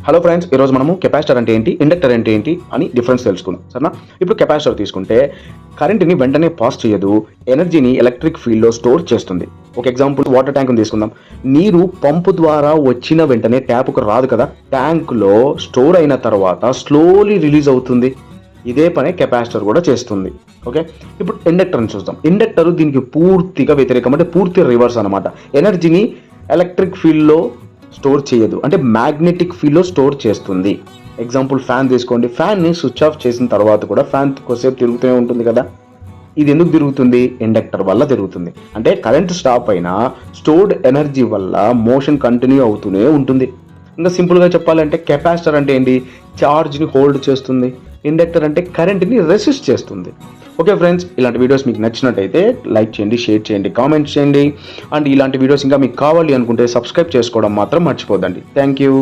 Hello friends, ఈరోజు మనము capacitor అంటే ఏంటి, ఇండక్టర్ అంటే ఏంటి అని డిఫరెన్స్ తెలుసుకుందాం. సరేనా? ఇప్పుడు కెపాసిటర్ తీసుకుంటే కరెంట్ని వెంటనే పాస్ చేయదు, ఎనర్జీని ఎలక్ట్రిక్ ఫీల్డ్లో స్టోర్ చేస్తుంది. ఒక ఎగ్జాంపుల్ వాటర్ ట్యాంక్ని తీసుకుందాం. నీరు పంపు ద్వారా వచ్చిన వెంటనే ట్యాప్కు రాదు కదా, ట్యాంక్లో స్టోర్ అయిన తర్వాత స్లోలీ రిలీజ్ అవుతుంది. ఇదే పనే కెపాసిటర్ కూడా చేస్తుంది. ఓకే, ఇప్పుడు ఇండక్టర్ని చూద్దాం. ఇండక్టర్ దీనికి పూర్తిగా వ్యతిరేకం, అంటే పూర్తి రివర్స్ అనమాట. ఎనర్జీని ఎలక్ట్రిక్ ఫీల్డ్లో స్టోర్ చేయదు, అంటే మ్యాగ్నెటిక్ ఫీల్డ్లో స్టోర్ చేస్తుంది. ఎగ్జాంపుల్ ఫ్యాన్ తీసుకోండి. ఫ్యాన్ని స్విచ్ ఆఫ్ చేసిన తర్వాత కూడా ఫ్యాన్ కొద్దిసేపు తిరుగుతూనే ఉంటుంది కదా. ఇది ఎందుకు తిరుగుతుంది? ఇండక్టర్ వల్ల తిరుగుతుంది. అంటే కరెంట్ స్టాప్ అయినా స్టోర్డ్ ఎనర్జీ వల్ల మోషన్ కంటిన్యూ అవుతూనే ఉంటుంది. ఇంకా సింపుల్గా చెప్పాలంటే కెపాసిటర్ అంటే ఏంటి? ఛార్జ్ని హోల్డ్ చేస్తుంది. ఇండక్టర్ అంటే కరెంట్ని రెసిస్ట్ చేస్తుంది. ఓకే ఫ్రెండ్స్, ఇలాంటి వీడియోస్ మీకు నచ్చినట్టయితే లైక్ చేయండి, షేర్ చేయండి, కామెంట్ చేయండి. అండ్ ఇలాంటి వీడియోస్ ఇంకా మీకు కావాలి అనుకుంటే సబ్స్క్రైబ్ చేసుకోవడం మాత్రం మర్చిపోద్దండి. Thank you.